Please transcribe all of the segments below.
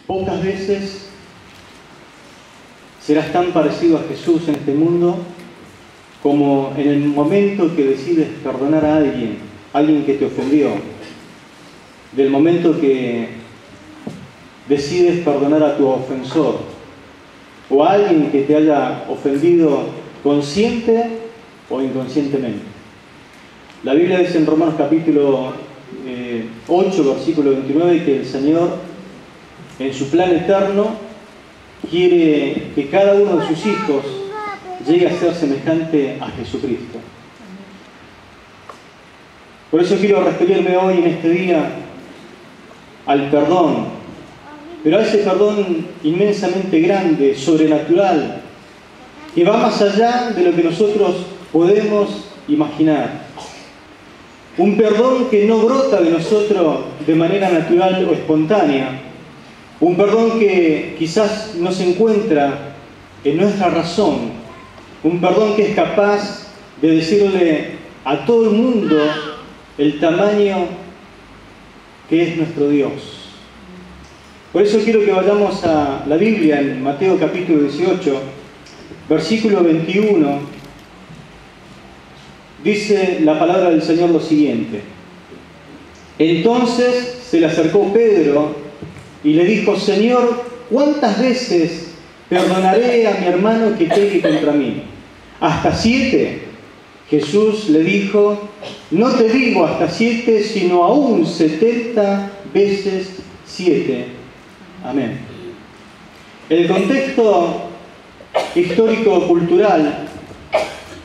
Pocas veces serás tan parecido a Jesús en este mundo como en el momento que decides perdonar a alguien que te ofendió, del momento que decides perdonar a tu ofensor o a alguien que te haya ofendido consciente o inconscientemente. La Biblia dice en Romanos capítulo 8, versículo 29, que el Señor, en su plan eterno, quiere que cada uno de sus hijos llegue a ser semejante a Jesucristo. Por eso quiero referirme hoy, en este día, al perdón, pero a ese perdón inmensamente grande, sobrenatural, que va más allá de lo que nosotros podemos imaginar. Un perdón que no brota de nosotros de manera natural o espontánea. Un perdón que quizás no se encuentra en nuestra razón. Un perdón que es capaz de decirle a todo el mundo el tamaño que es nuestro Dios. Por eso quiero que vayamos a la Biblia en Mateo capítulo 18, versículo 21. Dice la palabra del Señor lo siguiente: Entonces se le acercó Pedro y le dijo: Señor, ¿cuántas veces perdonaré a mi hermano que peque contra mí? ¿Hasta 7? Jesús le dijo: No te digo hasta 7, sino aún 70 veces 7. Amén. El contexto histórico-cultural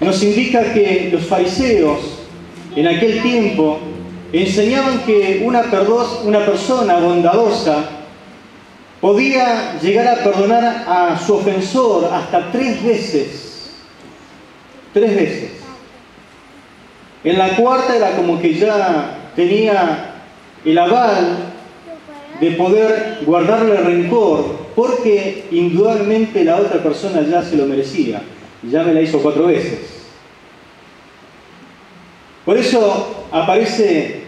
nos indica que los fariseos en aquel tiempo enseñaban que una persona bondadosa podía llegar a perdonar a su ofensor hasta 3 veces. 3 veces. En la cuarta era como que ya tenía el aval de poder guardarle rencor, porque indudablemente la otra persona ya se lo merecía. Ya me la hizo 4 veces. Por eso aparece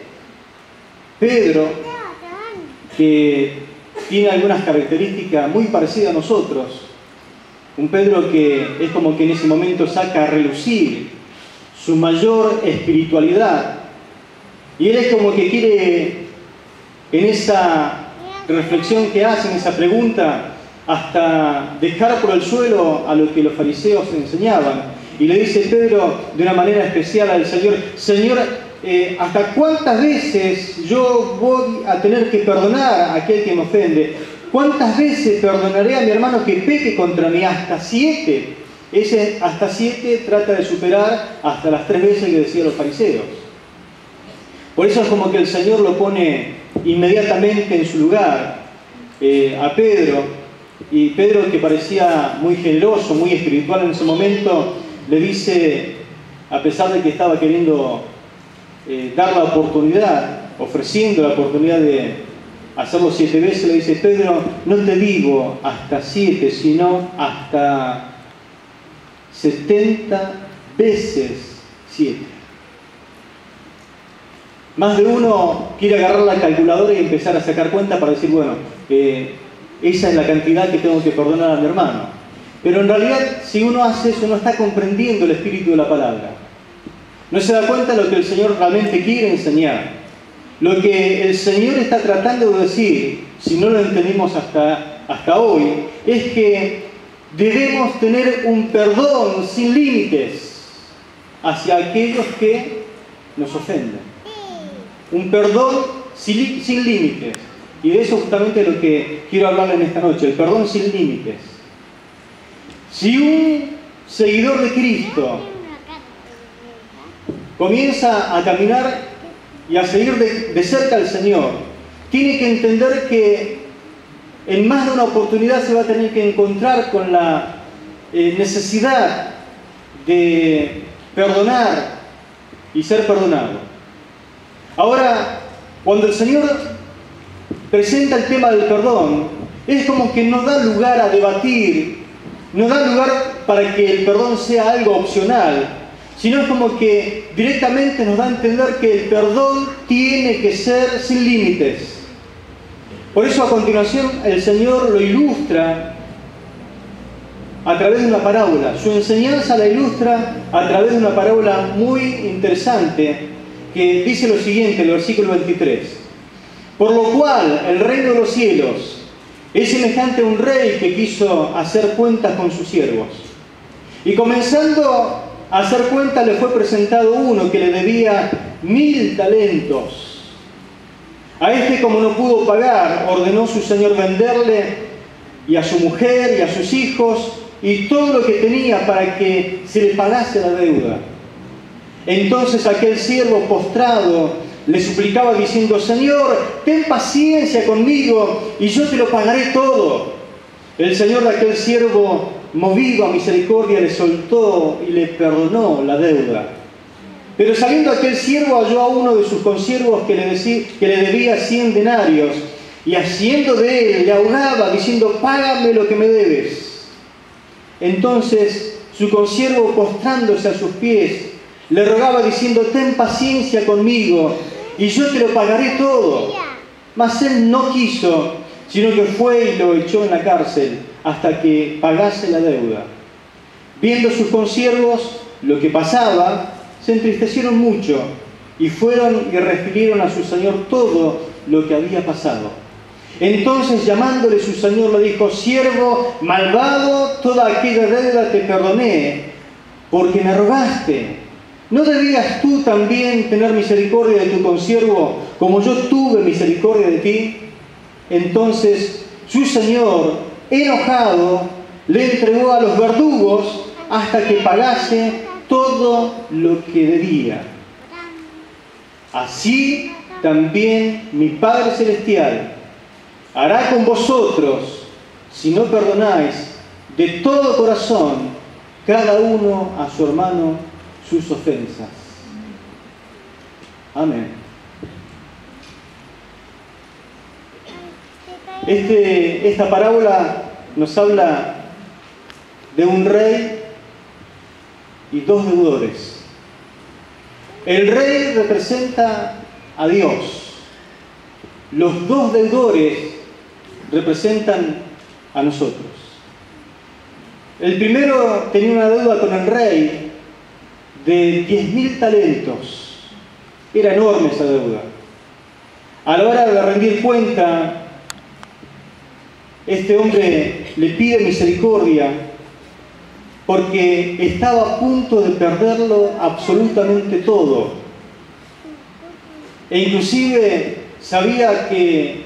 Pedro, que tiene algunas características muy parecidas a nosotros. Un Pedro que es como que en ese momento saca a relucir su mayor espiritualidad. Y él es como que quiere, en esa reflexión que hace, en esa pregunta, hasta dejar por el suelo a lo que los fariseos enseñaban. Y le dice Pedro de una manera especial al Señor: Señor, ¿hasta cuántas veces yo voy a tener que perdonar a aquel que me ofende? ¿Cuántas veces perdonaré a mi hermano que peque contra mí? ¿Hasta 7? Ese hasta 7 trata de superar hasta las 3 veces que decían los fariseos. Por eso es como que el Señor lo pone inmediatamente en su lugar a Pedro. Y Pedro, que parecía muy generoso, muy espiritual en ese momento, le dice, a pesar de que estaba queriendo dar la oportunidad, ofreciendo la oportunidad de hacerlo 7 veces, le dice: Pedro, no te digo hasta 7, sino hasta 70 veces 7. Más de uno quiere agarrar la calculadora y empezar a sacar cuenta para decir, bueno, esa es la cantidad que tengo que perdonar a mi hermano. Pero en realidad, si uno hace eso, no está comprendiendo el espíritu de la palabra. No se da cuenta de lo que el Señor realmente quiere enseñar. Lo que el Señor está tratando de decir, si no lo entendimos hasta hoy, es que debemos tener un perdón sin límites hacia aquellos que nos ofenden. Un perdón sin límites. Y de eso justamente es lo que quiero hablarle en esta noche, el perdón sin límites. Si un seguidor de Cristo comienza a caminar y a seguir de cerca al Señor, tiene que entender que en más de una oportunidad se va a tener que encontrar con la necesidad de perdonar y ser perdonado. Ahora, cuando el Señor presenta el tema del perdón, es como que no da lugar a debatir, no da lugar para que el perdón sea algo opcional, sino es como que directamente nos da a entender que el perdón tiene que ser sin límites. Por eso a continuación el Señor lo ilustra a través de una parábola. Su enseñanza la ilustra a través de una parábola muy interesante que dice lo siguiente, el versículo 23. Por lo cual el reino de los cielos es semejante a un rey que quiso hacer cuentas con sus siervos. Y comenzando a hacer cuentas le fue presentado uno que le debía 1000 talentos. A este, como no pudo pagar, ordenó su señor venderle y a su mujer y a sus hijos y todo lo que tenía para que se le pagase la deuda. Entonces aquel siervo postrado le suplicaba diciendo: Señor, ten paciencia conmigo y yo te lo pagaré todo. El señor de aquel siervo, movido a misericordia, le soltó y le perdonó la deuda. Pero saliendo aquel siervo halló a uno de sus consiervos que le debía 100 denarios y haciendo de él le ahogaba diciendo: págame lo que me debes. Entonces su consiervo, postrándose a sus pies, le rogaba diciendo: ten paciencia conmigo y yo te lo pagaré todo. Mas él no quiso, sino que fue y lo echó en la cárcel hasta que pagase la deuda. Viendo sus consiervos lo que pasaba, se entristecieron mucho y fueron y refirieron a su señor todo lo que había pasado. Entonces, llamándole su señor, le dijo: siervo malvado, toda aquella deuda te perdoné, porque me rogaste. ¿No debías tú también tener misericordia de tu consiervo, como yo tuve misericordia de ti? Entonces, su señor, enojado, le entregó a los verdugos hasta que pagase todo lo que debía. Así también mi Padre Celestial hará con vosotros, si no perdonáis de todo corazón cada uno a su hermano sus ofensas. Amén. Esta parábola nos habla de un rey y dos deudores. El rey representa a Dios. Los dos deudores representan a nosotros. El primero tenía una deuda con el rey de 10.000 talentos. Era enorme esa deuda. A la hora de rendir cuenta, este hombre le pide misericordia porque estaba a punto de perderlo absolutamente todo. E inclusive sabía que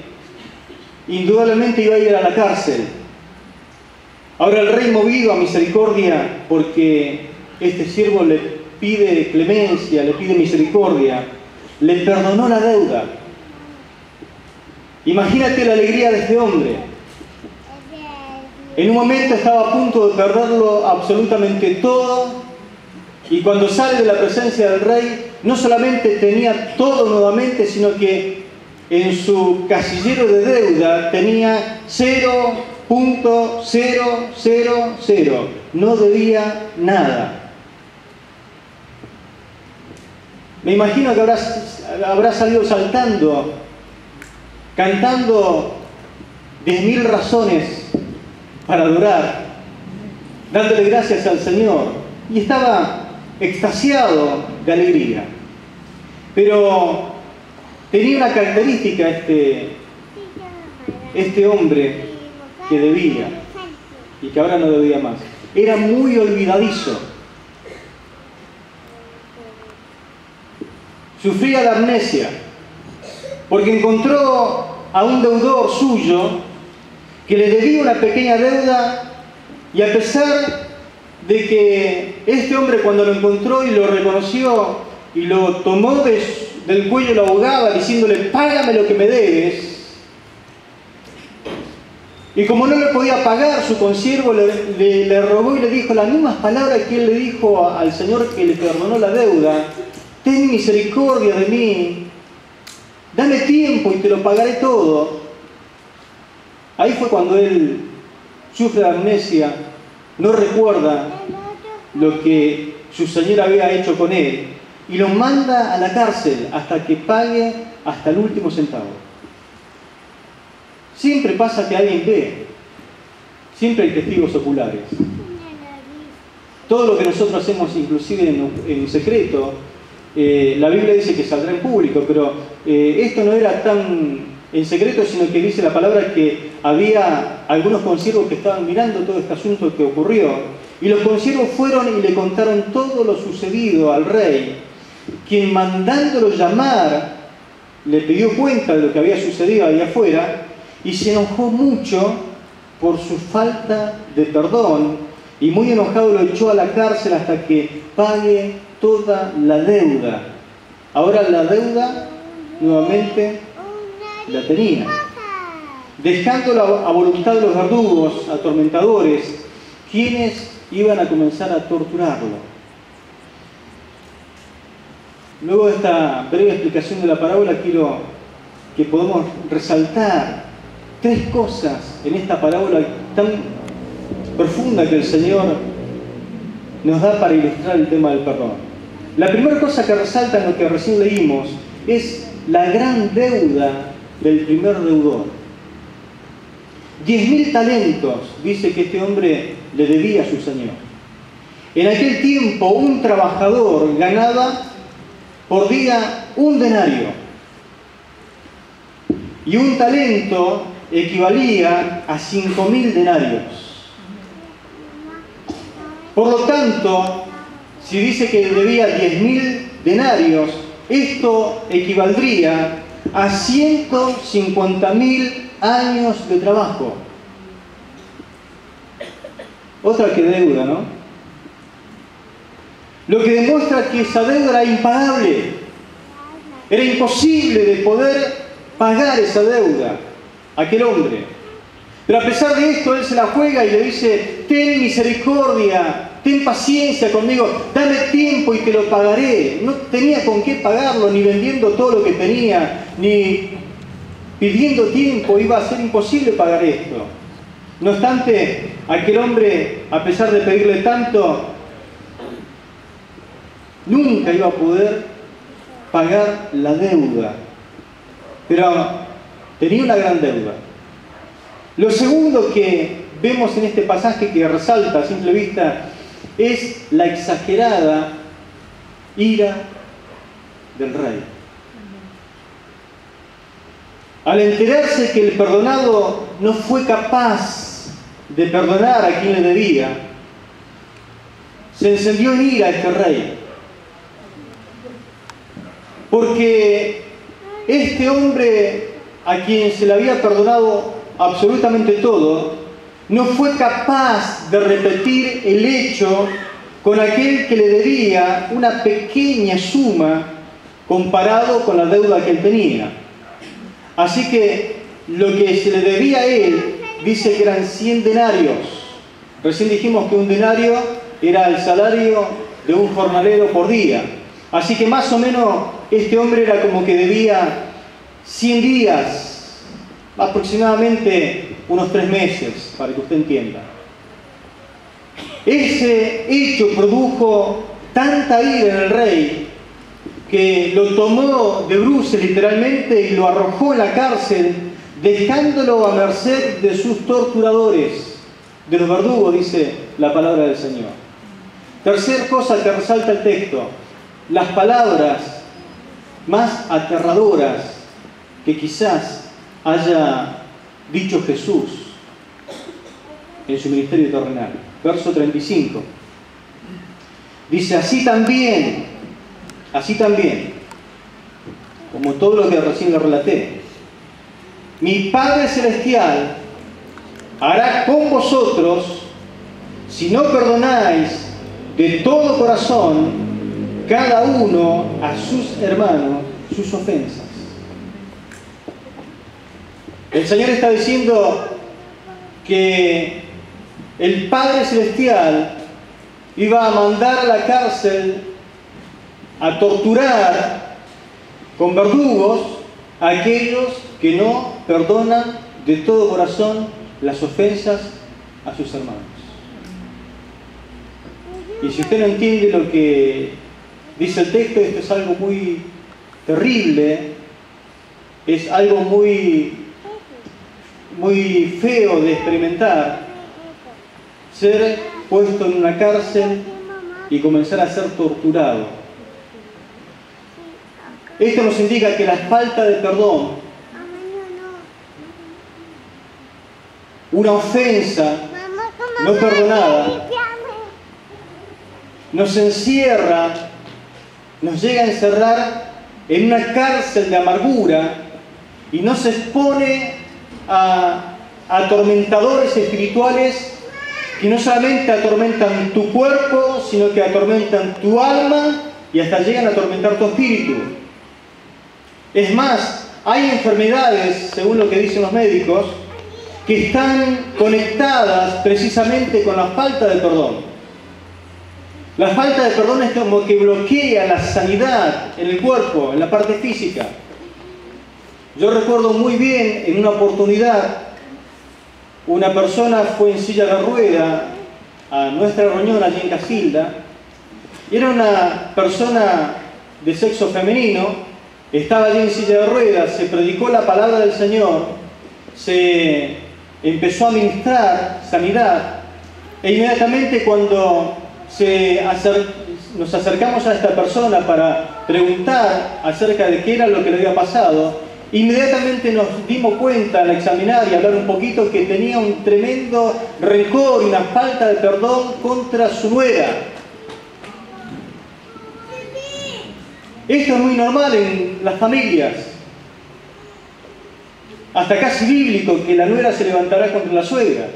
indudablemente iba a ir a la cárcel. Ahora el rey, movido a misericordia, porque este siervo le pide clemencia, le pide misericordia, le perdonó la deuda. Imagínate la alegría de este hombre. En un momento estaba a punto de perderlo absolutamente todo, y cuando sale de la presencia del rey, no solamente tenía todo nuevamente, sino que en su casillero de deuda tenía 0.000, no debía nada. Me imagino que habrá salido saltando, cantando 10.000 razones para adorar, dándole gracias al Señor, y estaba extasiado de alegría. Pero tenía una característica este hombre que debía y que ahora no debía más. Era muy olvidadizo. Sufría de amnesia porque encontró a un deudor suyo que le debía una pequeña deuda, y a pesar de que este hombre, cuando lo encontró y lo reconoció y lo tomó del cuello, lo ahogaba diciéndole: págame lo que me debes, y como no le podía pagar, su consiervo le rogó y le dijo las mismas palabras que él le dijo al Señor que le perdonó la deuda: ten misericordia de mí, dame tiempo y te lo pagaré todo. Ahí fue cuando él sufre de amnesia, no recuerda lo que su Señor había hecho con él, y lo manda a la cárcel hasta que pague hasta el último centavo. siempre pasa que alguien ve. Siempre hay testigos oculares. Todo lo que nosotros hacemos, inclusive en secreto, la Biblia dice que saldrá en público, pero esto no era tan en secreto, sino que dice la palabra que había algunos consiervos que estaban mirando todo este asunto que ocurrió, y los consiervos fueron y le contaron todo lo sucedido al rey, quien mandándolo llamar, le pidió cuenta de lo que había sucedido ahí afuera, y se enojó mucho por su falta de perdón, y muy enojado lo echó a la cárcel hasta que pague toda la deuda. Ahora la deuda nuevamente la tenía, dejándolo a voluntad de los verdugos, atormentadores, quienes iban a comenzar a torturarlo. Luego de esta breve explicación de la parábola, quiero que podamos resaltar tres cosas en esta parábola tan profunda que el Señor nos da para ilustrar el tema del perdón. La primera cosa que resalta en lo que recién leímos es la gran deuda del primer deudor. 10.000 talentos, dice que este hombre le debía a su señor. En aquel tiempo un trabajador ganaba por día 1 denario. Y un talento equivalía a 5.000 denarios. Por lo tanto, si dice que debía 10.000 denarios, esto equivaldría a 150.000 años de trabajo. Otra que deuda, ¿no? Lo que demuestra que esa deuda era impagable. Era imposible de poder pagar esa deuda a aquel hombre. Pero a pesar de esto, él se la juega y le dice: ten misericordia, ten paciencia conmigo, dame tiempo y te lo pagaré. No tenía con qué pagarlo, ni vendiendo todo lo que tenía, ni pidiendo tiempo. Iba a ser imposible pagar esto. No obstante, aquel hombre, a pesar de pedirle tanto, nunca iba a poder pagar la deuda. Pero tenía una gran deuda. Lo segundo que vemos en este pasaje que resalta a simple vista es la exagerada ira del rey. Al enterarse que el perdonado no fue capaz de perdonar a quien le debía, se encendió en ira este rey. Porque este hombre a quien se le había perdonado absolutamente todo, no fue capaz de repetir el hecho con aquel que le debía una pequeña suma comparado con la deuda que él tenía. Así que lo que se le debía a él, dice que eran 100 denarios. Recién dijimos que un denario era el salario de un jornalero por día. Así que más o menos este hombre era como que debía 100 días, aproximadamente unos 3 meses, para que usted entienda. Ese hecho produjo tanta ira en el rey que lo tomó de bruces literalmente y lo arrojó en la cárcel, dejándolo a merced de sus torturadores, de los verdugos, dice la palabra del Señor. Tercer cosa que resalta el texto: las palabras más aterradoras que quizás haya dicho Jesús en su ministerio terrenal. Verso 35. Dice: así también, como todo lo que recién le relaté, mi Padre Celestial hará con vosotros si no perdonáis de todo corazón cada uno a sus hermanos sus ofensas. El Señor está diciendo que el Padre Celestial iba a mandar a la cárcel a torturar con verdugos a aquellos que no perdonan de todo corazón las ofensas a sus hermanos. Y si usted no entiende lo que dice el texto, esto es algo muy terrible, es algo muy muy feo de experimentar ser puesto en una cárcel y comenzar a ser torturado. Esto nos indica que la falta de perdón, una ofensa no perdonada, nos encierra, nos llega a encerrar en una cárcel de amargura y nos expone a atormentadores espirituales que no solamente atormentan tu cuerpo, sino que atormentan tu alma y hasta llegan a atormentar tu espíritu. Es más, hay enfermedades, según lo que dicen los médicos, que están conectadas precisamente con la falta de perdón. La falta de perdón es como que bloquea la sanidad en el cuerpo, en la parte física. Yo recuerdo muy bien, en una oportunidad, una persona fue en silla de rueda a nuestra reunión allí en Casilda. Era una persona de sexo femenino, estaba allí en silla de ruedas, se predicó la palabra del Señor, se empezó a ministrar sanidad, e inmediatamente cuando nos acercamos a esta persona para preguntar acerca de qué era lo que le había pasado, inmediatamente nos dimos cuenta al examinar y hablar un poquito que tenía un tremendo rencor y una falta de perdón contra su nuera. Esto es muy normal en las familias, hasta casi bíblico, que la nuera se levantará contra la suegra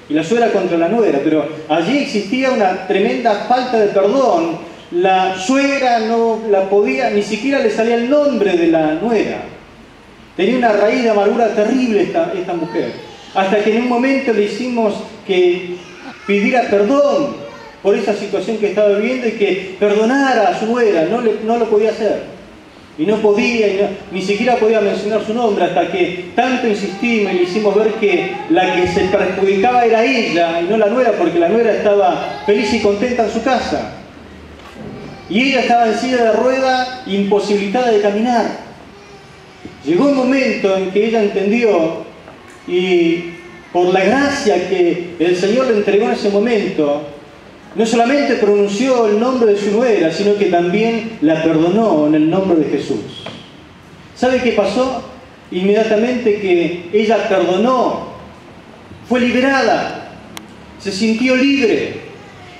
y la suegra contra la nuera, pero allí existía una tremenda falta de perdón. La suegra no la podía, ni siquiera le salía el nombre de la nuera. Tenía una raíz de amargura terrible esta mujer, hasta que en un momento le hicimos que pidiera perdón por esa situación que estaba viviendo y que perdonara a su nuera. No lo podía hacer. Y no podía, ni siquiera podía mencionar su nombre, hasta que tanto insistimos y le hicimos ver que la que se perjudicaba era ella y no la nuera, porque la nuera estaba feliz y contenta en su casa. Y ella estaba en silla de rueda, imposibilitada de caminar. Llegó un momento en que ella entendió, y por la gracia que el Señor le entregó en ese momento, no solamente pronunció el nombre de su nuera, sino que también la perdonó en el nombre de Jesús. ¿Sabe qué pasó? Inmediatamente que ella perdonó, fue liberada, se sintió libre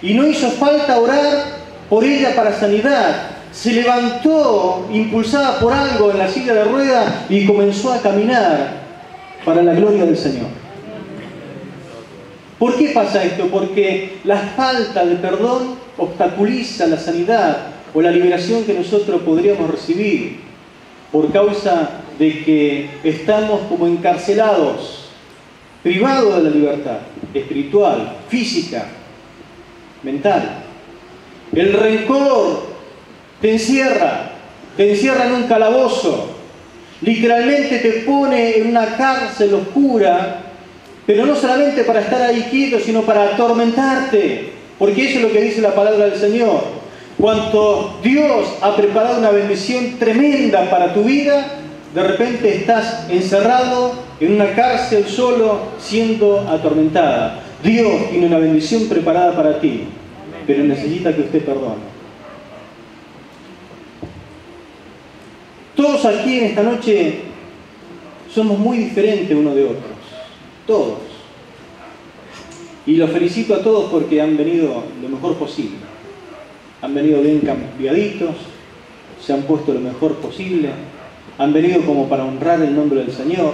y no hizo falta orar por ella para sanidad. Se levantó impulsada por algo en la silla de rueda y comenzó a caminar para la gloria del Señor. ¿Por qué pasa esto? Porque la falta de perdón obstaculiza la sanidad o la liberación que nosotros podríamos recibir por causa de que estamos como encarcelados, privados de la libertad espiritual, física, mental. El rencor te encierra en un calabozo, literalmente te pone en una cárcel oscura, pero no solamente para estar ahí quieto, sino para atormentarte, porque eso es lo que dice la palabra del Señor. Cuando Dios ha preparado una bendición tremenda para tu vida, de repente estás encerrado en una cárcel solo, siendo atormentada. Dios tiene una bendición preparada para ti, pero necesita que usted perdone. Todos aquí en esta noche somos muy diferentes unos de otros. Todos. Y los felicito a todos porque han venido lo mejor posible. Han venido bien cambiaditos, se han puesto lo mejor posible, han venido como para honrar el nombre del Señor.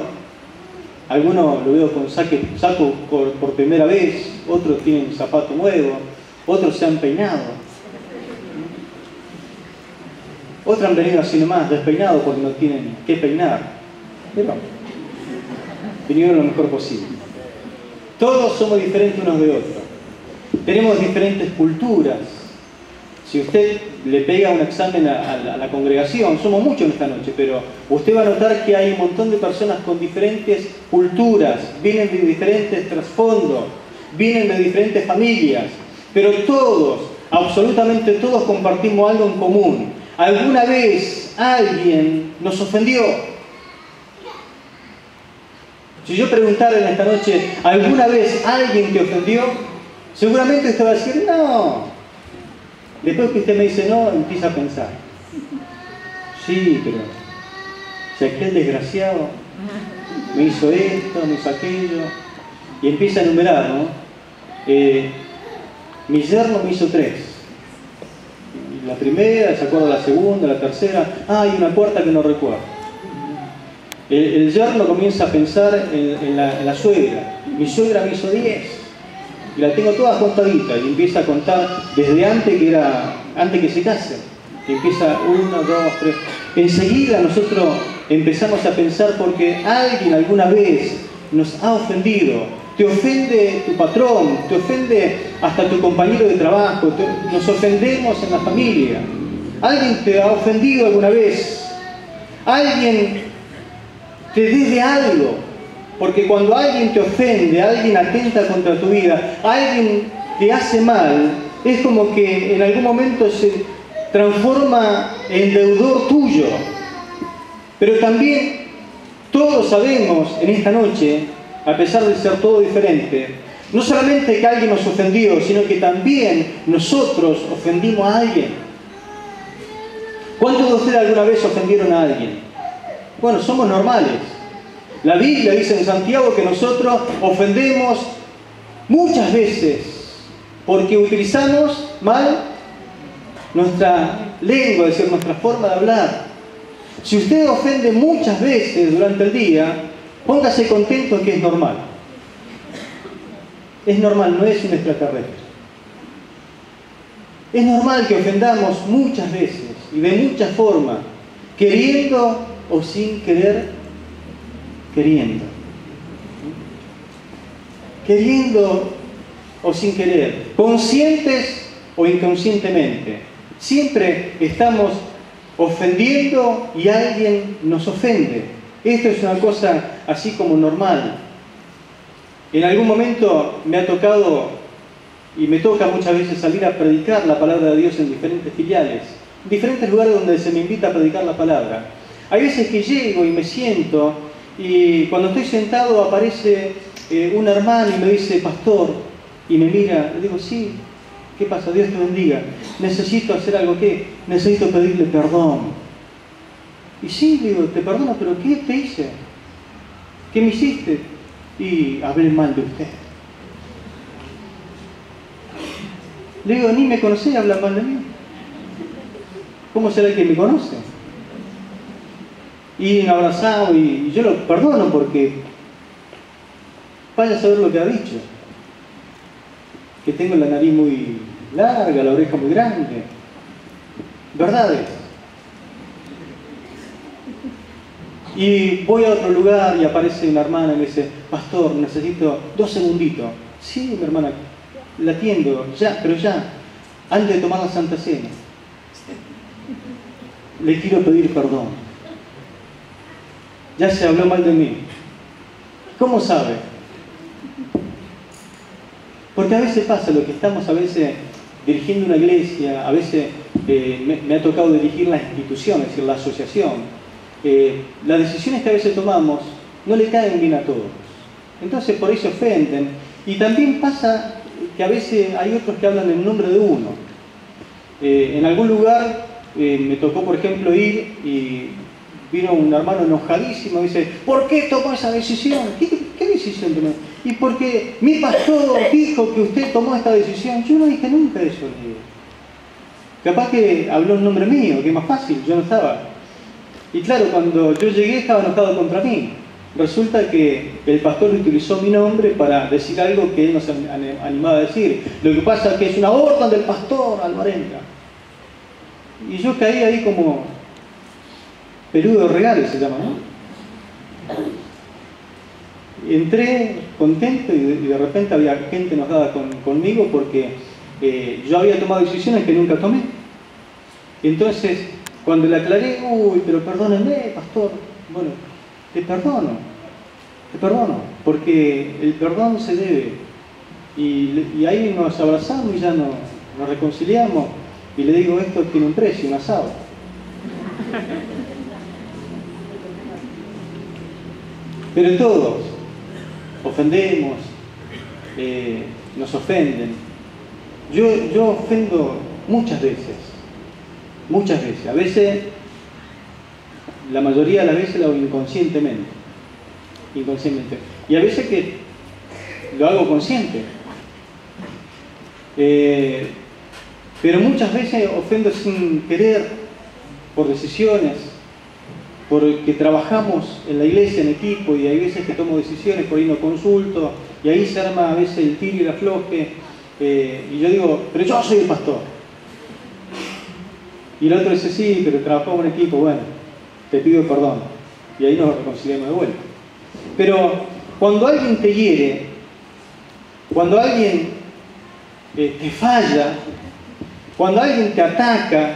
Algunos lo veo con saco por primera vez, otros tienen zapato nuevo, otros se han peinado. Otros han venido así nomás, despeinados porque no tienen qué peinar. Pero vinieron lo mejor posible. Todos somos diferentes unos de otros. Tenemos diferentes culturas. Si usted le pega un examen a la congregación, somos muchos en esta noche, pero usted va a notar que hay un montón de personas con diferentes culturas, vienen de diferentes trasfondos, vienen de diferentes familias, pero todos, absolutamente todos compartimos algo en común. Alguna vez alguien nos ofendió. Si yo preguntara en esta noche, ¿alguna vez alguien te ofendió? Seguramente usted va a decir, no. Después que usted me dice no, empieza a pensar. Sí, pero si aquel desgraciado me hizo esto, me hizo aquello, y empieza a enumerar, ¿no? Mi yerno me hizo 3. La primera, se acuerda la segunda, la tercera, y una cuarta que no recuerdo. El yerno comienza a pensar en la suegra. Mi suegra me hizo 10. Y la tengo toda contadita. Y empieza a contar desde antes que se casen. Y empieza 1, 2, 3. Enseguida nosotros empezamos a pensar porque alguien alguna vez nos ha ofendido. Te ofende tu patrón, te ofende hasta tu compañero de trabajo, nos ofendemos en la familia. ¿Alguien te ha ofendido alguna vez? ¿Alguien te debe algo? Porque cuando alguien te ofende, alguien atenta contra tu vida, alguien te hace mal, es como que en algún momento se transforma en deudor tuyo. Pero también todos sabemos en esta noche, a pesar de ser todo diferente, no solamente que alguien nos ofendió, sino que también nosotros ofendimos a alguien. ¿Cuántos de ustedes alguna vez ofendieron a alguien? Bueno, somos normales. La Biblia dice en Santiago que nosotros ofendemos muchas veces porque utilizamos mal nuestra lengua, es decir, nuestra forma de hablar. Si usted ofende muchas veces durante el día, póngase contento que es normal. Es normal, no es un extraterrestre. Es normal que ofendamos muchas veces y de muchas formas, queriendo o sin querer, queriendo. Queriendo o sin querer, conscientes o inconscientemente. Siempre estamos ofendiendo y alguien nos ofende. Esto es una cosa así como normal. En algún momento me ha tocado, y me toca muchas veces salir a predicar la palabra de Dios en diferentes filiales, en diferentes lugares donde se me invita a predicar la palabra. Hay veces que llego y me siento, y cuando estoy sentado aparece un hermano y me dice, pastor, y me mira, le digo, sí, ¿qué pasa? Dios te bendiga. Necesito hacer algo, ¿qué? Necesito pedirle perdón. Y sí, digo, te perdono, pero ¿qué te hice? ¿Qué me hiciste? Y hablé mal de usted. Le digo, ni me conocés y hablas mal de mí. ¿Cómo será el que me conoce? Y me abrazado y yo lo perdono porque vaya a saber lo que ha dicho. Que tengo la nariz muy larga, la oreja muy grande. ¿Verdades? Y voy a otro lugar y aparece una hermana y me dice, pastor, necesito 2 segunditos. Sí, mi hermana, la atiendo, ya, pero ya, antes de tomar la Santa Cena. Le quiero pedir perdón. Ya se habló mal de mí. ¿Cómo sabe? Porque a veces pasa lo que estamos a veces dirigiendo una iglesia, a veces me ha tocado dirigir la institución, es decir, la asociación. Las decisiones que a veces tomamos no le caen bien a todos. Entonces por ahí se ofenden. Y también pasa que a veces hay otros que hablan en nombre de uno. En algún lugar me tocó, por ejemplo, ir y vino un hermano enojadísimo y dice, ¿por qué tomó esa decisión? ¿Qué decisión tomó? Y porque mi pastor dijo que usted tomó esta decisión. Yo no dije nunca eso. Capaz que habló en nombre mío, que es más fácil, yo no estaba. Y claro, cuando yo llegué estaba enojado contra mí. Resulta que el pastor utilizó mi nombre para decir algo que él no se animaba a decir. Lo que pasa es que es una orden del pastor Alvarenga. Y yo caí ahí como peludo de regalo, se llama, ¿no? Entré contento y de repente había gente enojada conmigo porque yo había tomado decisiones que nunca tomé. Entonces, cuando le aclaré, uy, pero perdónenme, pastor. Bueno, te perdono, porque el perdón se debe. Y ahí nos abrazamos y ya nos reconciliamos. Y le digo, esto tiene un precio, un asado. Pero todos ofendemos, nos ofenden. Yo ofendo muchas veces. A veces, la mayoría de las veces lo hago inconscientemente. Y a veces que lo hago consciente. Pero muchas veces ofendo sin querer, por decisiones, porque trabajamos en la iglesia en equipo y hay veces que tomo decisiones, por ahí no consulto, y ahí se arma a veces el tiro y el afloje, y yo digo, pero yo soy el pastor. Y el otro dice, sí, pero trabajamos en equipo, bueno, te pido perdón. Y ahí nos reconciliamos de vuelta. Pero cuando alguien te hiere, cuando alguien te falla, cuando alguien te ataca,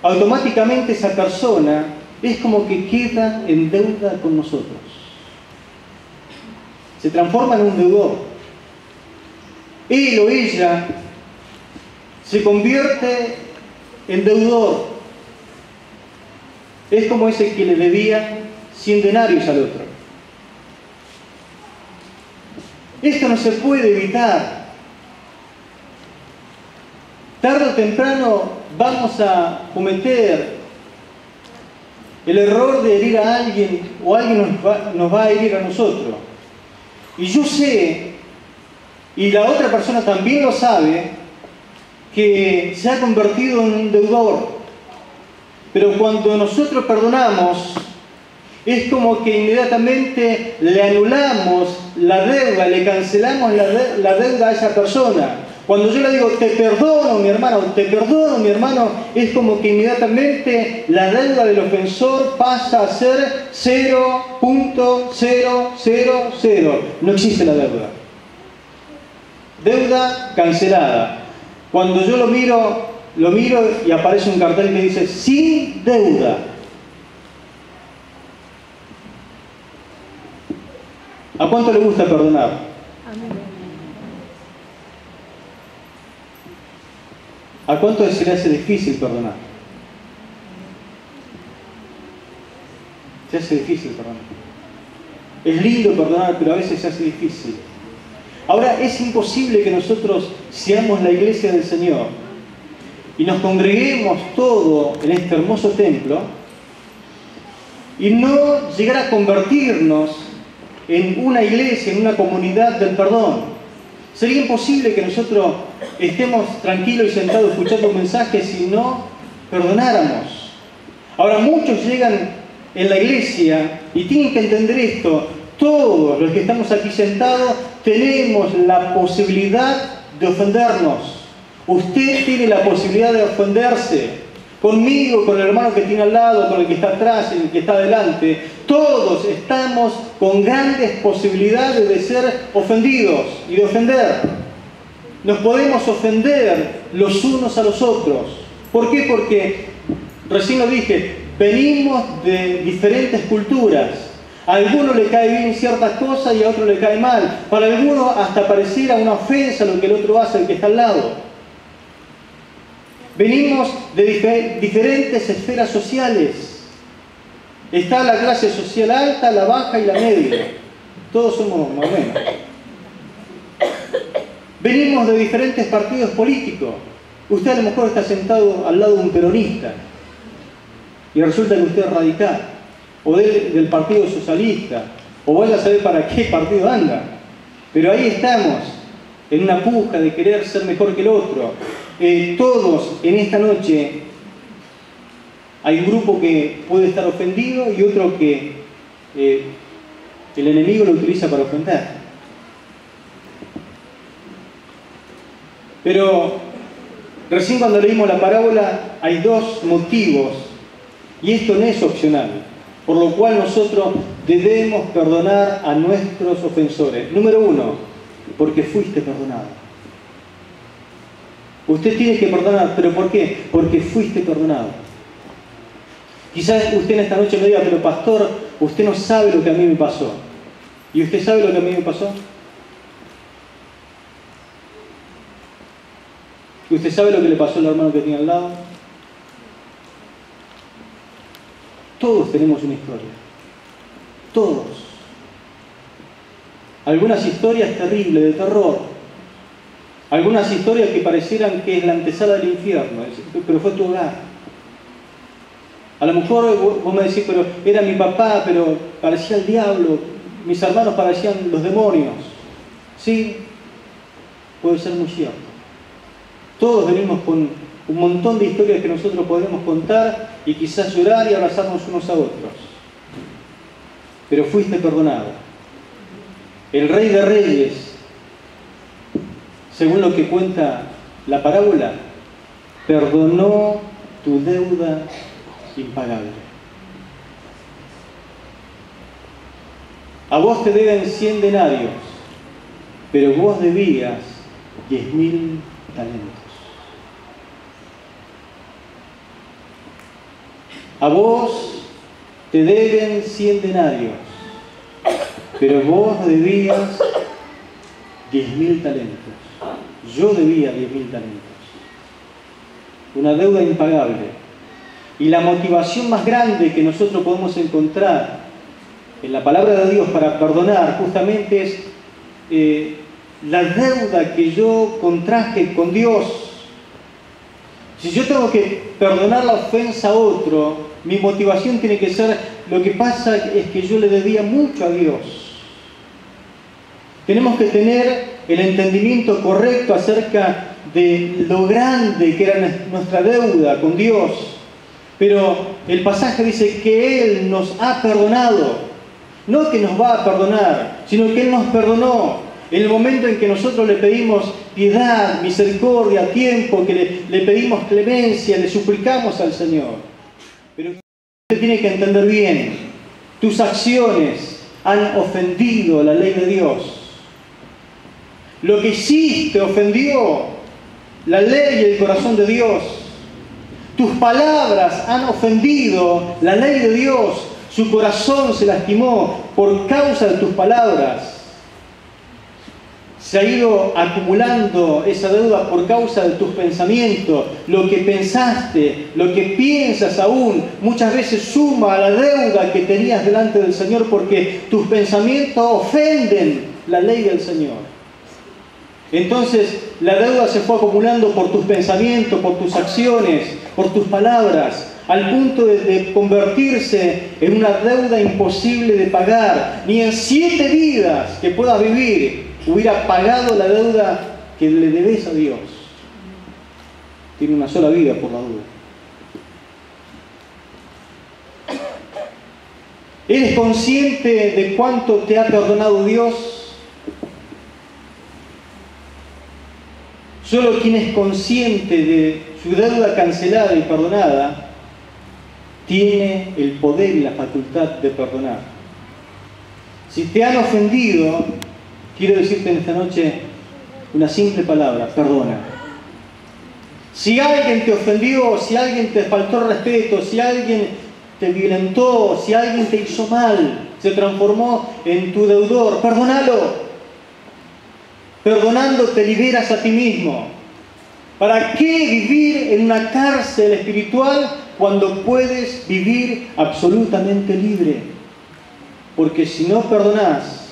automáticamente esa persona es como que queda en deuda con nosotros. Se transforma en un deudor. Él o ella se convierte en deudor. Es como ese que le debía 100 denarios al otro. Esto no se puede evitar. Tarde o temprano vamos a cometer el error de herir a alguien o alguien nos va a herir a nosotros. Y yo sé, y la otra persona también lo sabe, que se ha convertido en un deudor. Pero cuando nosotros perdonamos, es como que inmediatamente le anulamos la deuda, le cancelamos la deuda a esa persona. Cuando yo le digo, te perdono mi hermano, es como que inmediatamente la deuda del ofensor pasa a ser 0.000. No existe la deuda. Deuda cancelada. Cuando yo lo miro y aparece un cartel que dice, sin deuda. ¿A cuánto le gusta perdonar? ¿A cuánto se le hace difícil perdonar? Se hace difícil perdonar. Es lindo perdonar, pero a veces se hace difícil. Ahora, es imposible que nosotros seamos la iglesia del Señor y nos congreguemos todos en este hermoso templo y no llegar a convertirnos en una iglesia, en una comunidad del perdón. Sería imposible que nosotros estemos tranquilos y sentados escuchando mensajes si no perdonáramos. Ahora, muchos llegan en la iglesia y tienen que entender esto. Todos los que estamos aquí sentados tenemos la posibilidad de ofendernos. Usted tiene la posibilidad de ofenderse. Conmigo, con el hermano que tiene al lado, con el que está atrás, el que está adelante. Todos estamos con grandes posibilidades de ser ofendidos y de ofender. Nos podemos ofender los unos a los otros. ¿Por qué? Porque, recién lo dije, venimos de diferentes culturas. A alguno le cae bien ciertas cosas y a otro le cae mal. Para alguno hasta pareciera una ofensa lo que el otro hace, el que está al lado. Venimos de diferentes esferas sociales. Está la clase social alta, la baja y la media. Todos somos más o menos. Venimos de diferentes partidos políticos. Usted a lo mejor está sentado al lado de un peronista y resulta que usted es radical, o del Partido Socialista, o vaya a saber para qué partido anda. Pero ahí estamos, en una puja de querer ser mejor que el otro. Todos en esta noche hay un grupo que puede estar ofendido y otro que el enemigo lo utiliza para ofender. Pero recién cuando leímos la parábola hay dos motivos y esto no es opcional, por lo cual nosotros debemos perdonar a nuestros ofensores. Número uno, porque fuiste perdonado. Usted tiene que perdonar, ¿pero por qué? Porque fuiste perdonado. Quizás usted en esta noche me diga, pero pastor, usted no sabe lo que a mí me pasó. ¿Y usted sabe lo que a mí me pasó? ¿Y usted sabe lo que le pasó al hermano que tiene al lado? Todos tenemos una historia. Todos. algunas historias terribles de terror, algunas historias que parecieran que es la antesala del infierno, pero fue tu hogar. A lo mejor vos me decís, pero era mi papá, pero parecía el diablo, mis hermanos parecían los demonios. Sí, puede ser muy cierto. Todos venimos con un montón de historias que nosotros podemos contar y quizás llorar y abrazarnos unos a otros. Pero fuiste perdonado. El Rey de Reyes, según lo que cuenta la parábola, perdonó tu deuda impagable. A vos te deben 100 denarios, pero vos debías 10.000 talentos. A vos te deben 100 denarios, pero vos debías 10.000 talentos. Yo debía 10.000 talentos. Una deuda impagable. Y la motivación más grande que nosotros podemos encontrar en la palabra de Dios para perdonar justamente es la deuda que yo contraje con Dios. Si yo tengo que perdonar la ofensa a otro, mi motivación tiene que ser, lo que pasa es que yo le debía mucho a Dios. Tenemos que tener el entendimiento correcto acerca de lo grande que era nuestra deuda con Dios. Pero el pasaje dice que Él nos ha perdonado. No que nos va a perdonar, sino que Él nos perdonó. En el momento en que nosotros le pedimos piedad, misericordia, tiempo, que le pedimos clemencia, le suplicamos al Señor. Pero usted tiene que entender bien, tus acciones han ofendido la ley de Dios. Lo que hiciste ofendió la ley y el corazón de Dios. Tus palabras han ofendido la ley de Dios. Su corazón se lastimó por causa de tus palabras. Se ha ido acumulando esa deuda por causa de tus pensamientos. Lo que pensaste, lo que piensas aún, muchas veces suma a la deuda que tenías delante del Señor, porque tus pensamientos ofenden la ley del Señor. Entonces la deuda se fue acumulando por tus pensamientos, por tus acciones, por tus palabras, al punto de convertirse en una deuda imposible de pagar. Ni en 7 vidas que puedas vivir hubiera pagado la deuda que le debes a Dios. Tiene una sola vida por la duda. ¿Eres consciente de cuánto te ha perdonado Dios? Solo quien es consciente de su deuda cancelada y perdonada tiene el poder y la facultad de perdonar. Si te han ofendido, quiero decirte en esta noche una simple palabra: perdona. Si alguien te ofendió, si alguien te faltó el respeto, si alguien te violentó, si alguien te hizo mal, se transformó en tu deudor, perdónalo. Perdonando te liberas a ti mismo. ¿Para qué vivir en una cárcel espiritual cuando puedes vivir absolutamente libre? Porque si no perdonás,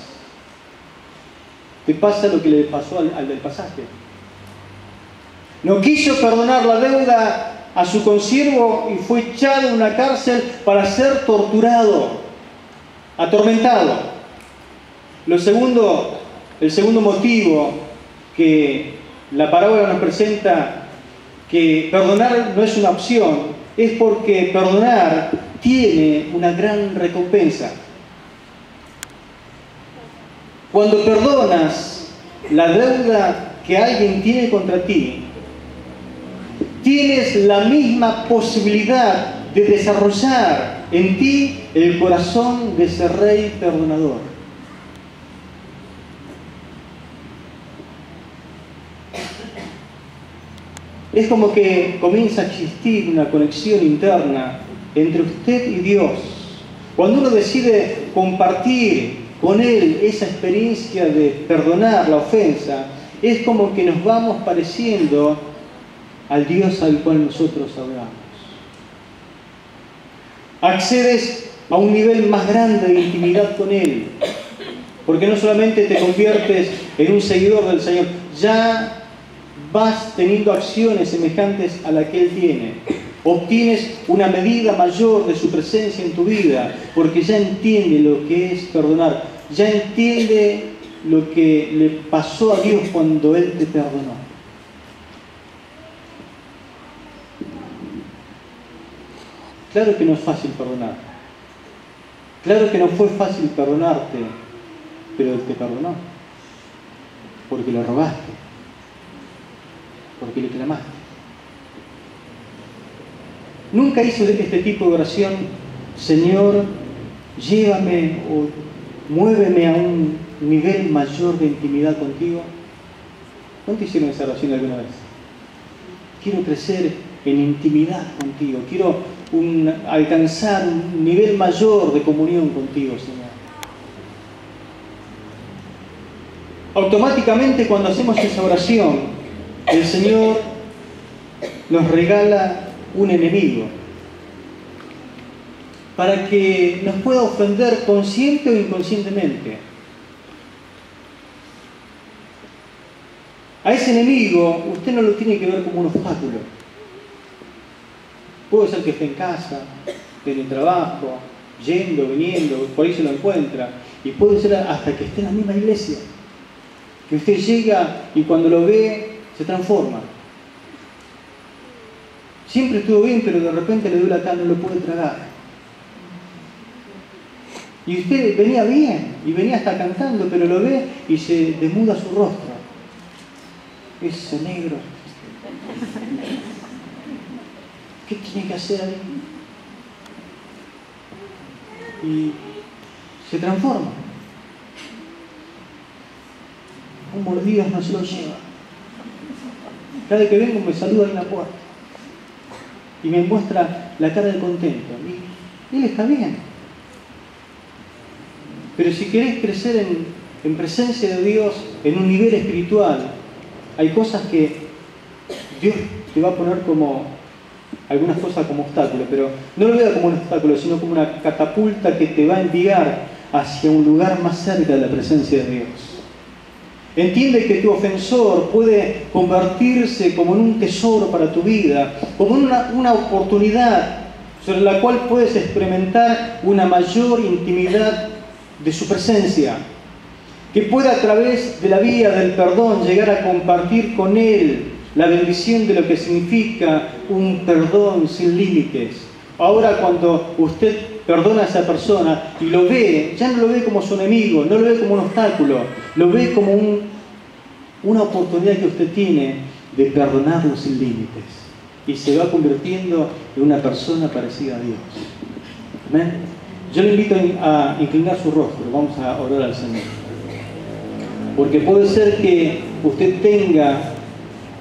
te pasa lo que le pasó al del pasaje. No quiso perdonar la deuda a su consiervo y fue echado en una cárcel para ser torturado, atormentado. El segundo motivo que la parábola nos presenta, que perdonar no es una opción, es porque perdonar tiene una gran recompensa. Cuando perdonas la deuda que alguien tiene contra ti, tienes la misma posibilidad de desarrollar en ti el corazón de ese Rey perdonador. Es como que comienza a existir una conexión interna entre usted y Dios. Cuando uno decide compartir con Él esa experiencia de perdonar la ofensa, es como que nos vamos pareciendo al Dios al cual nosotros adoramos. Accedes a un nivel más grande de intimidad con Él. Porque no solamente te conviertes en un seguidor del Señor, ya vas teniendo acciones semejantes a la que Él tiene. Obtienes una medida mayor de su presencia en tu vida, porque ya entiende lo que es perdonar, ya entiende lo que le pasó a Dios cuando Él te perdonó. Claro que no es fácil perdonar. Claro que no fue fácil perdonarte, pero Él te perdonó. Porque lo rogaste. Porque le clamaste. Nunca hizo este tipo de oración: Señor, llévame o muéveme a un nivel mayor de intimidad contigo. ¿Cuánto hicieron esa oración alguna vez? Quiero crecer en intimidad contigo. Quiero alcanzar un nivel mayor de comunión contigo, Señor. Automáticamente, cuando hacemos esa oración, el Señor nos regala un enemigo para que nos pueda ofender consciente o inconscientemente. A ese enemigo usted no lo tiene que ver como un obstáculo. Puede ser que esté en casa, en el trabajo, yendo, viniendo, por ahí se lo encuentra. Y puede ser hasta que esté en la misma iglesia. Que usted llega y cuando lo ve, se transforma. Siempre estuvo bien, pero de repente le duele acá, no lo puede tragar. Y usted venía bien, y venía hasta cantando, pero lo ve y se desmuda su rostro. Ese negro. ¿Qué tiene que hacer ahí? Y se transforma. Un mordido no se lo lleva. Cada vez que vengo me saluda en la puerta y me muestra la cara de contento. Y él está bien. Pero si querés crecer en presencia de Dios, en un nivel espiritual, hay cosas que Dios te va a poner como algunas cosas como obstáculos, pero no lo vea como un obstáculo, sino como una catapulta que te va a enviar hacia un lugar más cerca de la presencia de Dios. Entiende que tu ofensor puede convertirse como en un tesoro para tu vida, como en una oportunidad sobre la cual puedes experimentar una mayor intimidad de su presencia, que pueda a través de la vía del perdón llegar a compartir con Él la bendición de lo que significa un perdón sin límites. Ahora, cuando usted perdona a esa persona y lo ve, ya no lo ve como su enemigo, no lo ve como un obstáculo, lo ve como una oportunidad que usted tiene de perdonarlo sin límites. Y se va convirtiendo en una persona parecida a Dios. ¿Amén? Yo le invito a inclinar su rostro. Vamos a orar al Señor. Porque puede ser que usted tenga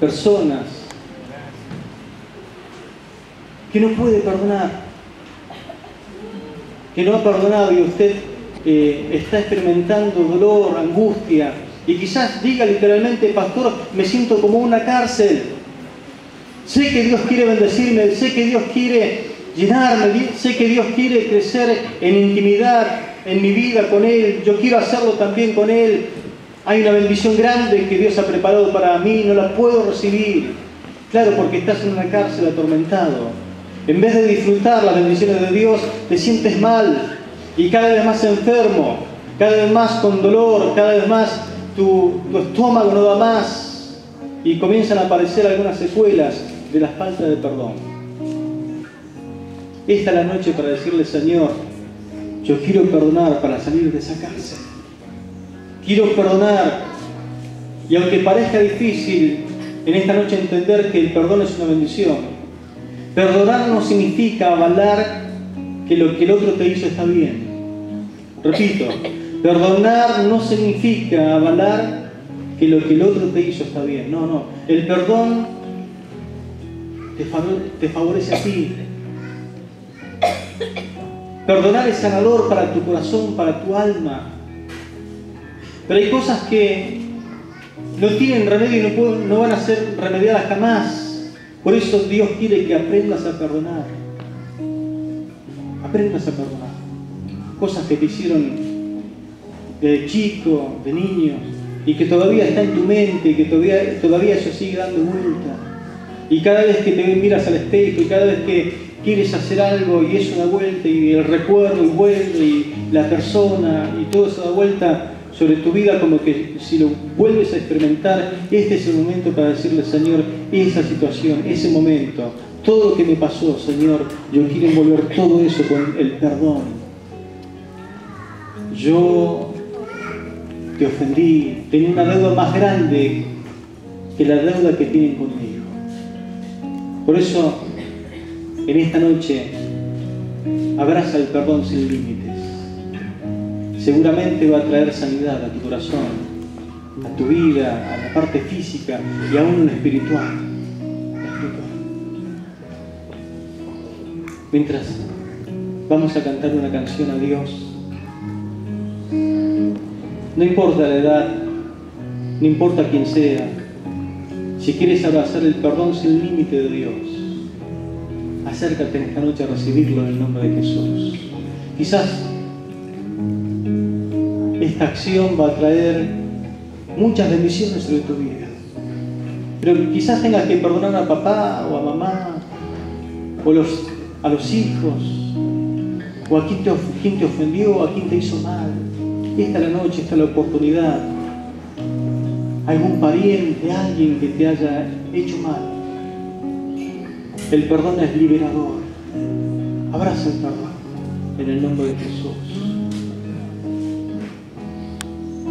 personas que no puede perdonar, que no ha perdonado, y usted está experimentando dolor, angustia, y quizás diga literalmente: pastor, me siento como una cárcel. Sé que Dios quiere bendecirme, sé que Dios quiere llenarme, sé que Dios quiere crecer en intimidad en mi vida con Él, yo quiero hacerlo también con Él. Hay una bendición grande que Dios ha preparado para mí, no la puedo recibir. Claro, porque estás en una cárcel atormentado. En vez de disfrutar las bendiciones de Dios, te sientes mal y cada vez más enfermo, cada vez más con dolor, cada vez más tu estómago no da más y comienzan a aparecer algunas secuelas de la falta de perdón. Esta es la noche para decirle: Señor, yo quiero perdonar para salir de esa cárcel. Quiero perdonar. Y aunque parezca difícil en esta noche entender que el perdón es una bendición, perdonar no significa avalar que lo que el otro te hizo está bien. Repito, perdonar no significa avalar que lo que el otro te hizo está bien. No, no. El perdón te favorece a ti. Perdonar es sanador para tu corazón, para tu alma. Pero hay cosas que no tienen remedio y no van a ser remediadas jamás. Por eso Dios quiere que aprendas a perdonar. Aprendas a perdonar. Cosas que te hicieron de chico, de niño, y que todavía está en tu mente, y que todavía eso sigue dando vuelta. Y cada vez que te miras al espejo, y cada vez que quieres hacer algo y es una vuelta, y el recuerdo y vuelve, y la persona, y todo eso da vuelta sobre tu vida, como que si lo vuelves a experimentar, este es el momento para decirle: Señor, esa situación, ese momento, todo lo que me pasó, Señor, yo quiero envolver todo eso con el perdón. Yo te ofendí, tenía una deuda más grande que la deuda que tienen conmigo. Por eso, en esta noche, abraza el perdón sin límites. Seguramente va a traer sanidad a tu corazón, a tu vida, a la parte física y aún en lo espiritual. Mientras vamos a cantar una canción a Dios, no importa la edad, no importa quién sea, si quieres abrazar el perdón sin límite de Dios, acércate en esta noche a recibirlo en el nombre de Jesús. Quizás esta acción va a traer muchas bendiciones sobre tu vida, pero quizás tengas que perdonar a papá o a mamá, o a los hijos, o a quien te ofendió, a quien te hizo mal. Esta es la noche, esta es la oportunidad. Algún pariente, alguien que te haya hecho mal. El perdón es liberador. Abraza el perdón en el nombre de Jesús.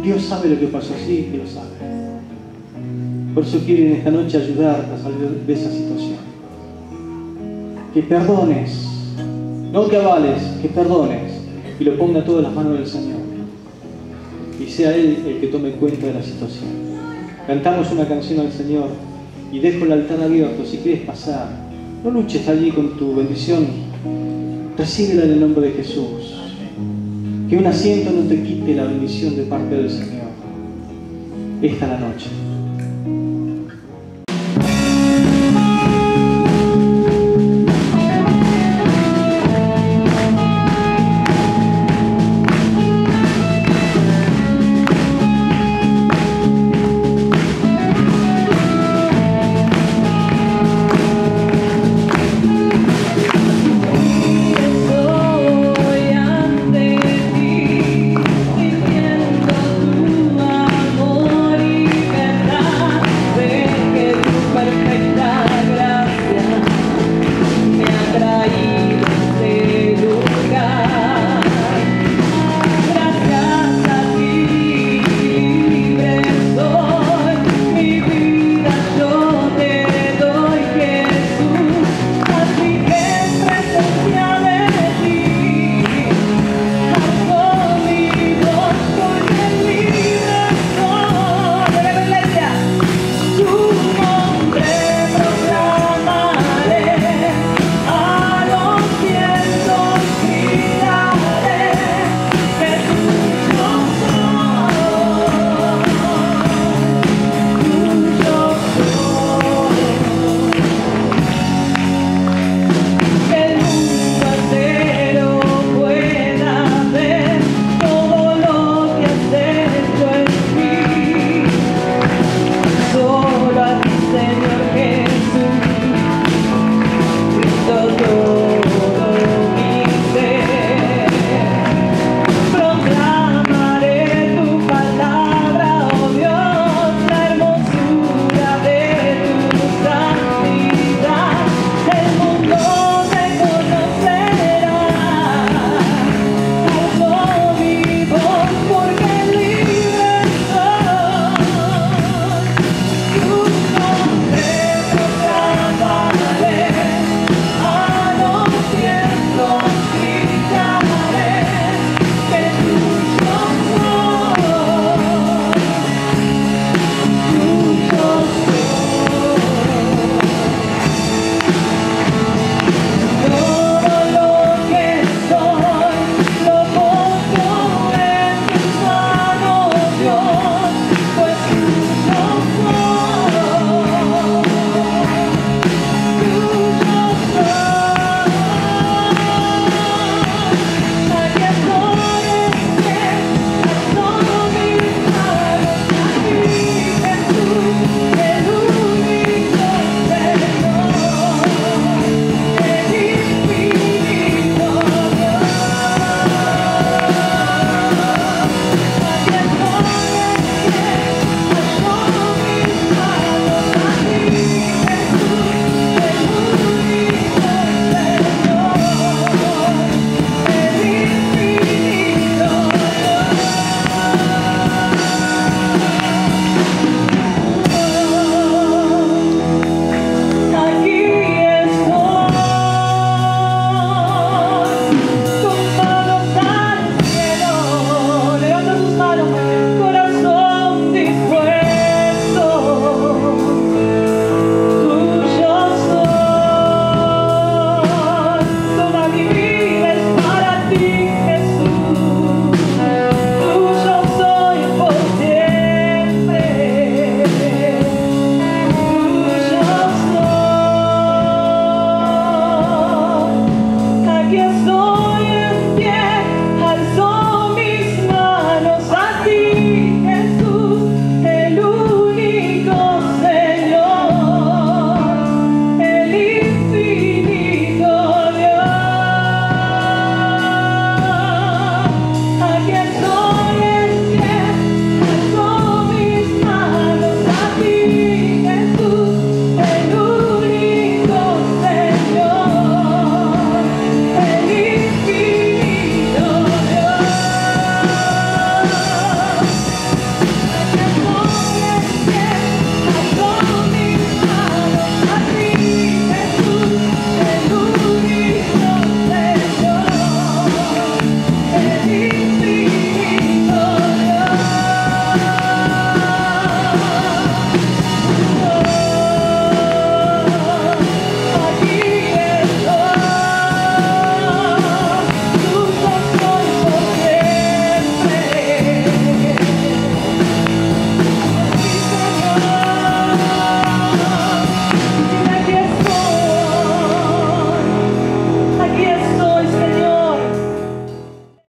Dios sabe lo que pasó, sí, Dios sabe. Por eso quiere en esta noche ayudarte a salir de esa situación. Que perdones, no que avales, que perdones y lo ponga todo en las manos del Señor. Y sea Él el que tome cuenta de la situación. Cantamos una canción al Señor y dejo el altar abierto. Si quieres pasar, no luches allí con tu bendición, recíbela en el nombre de Jesús. Que un asiento no te quite la bendición de parte del Señor. Esta es la noche.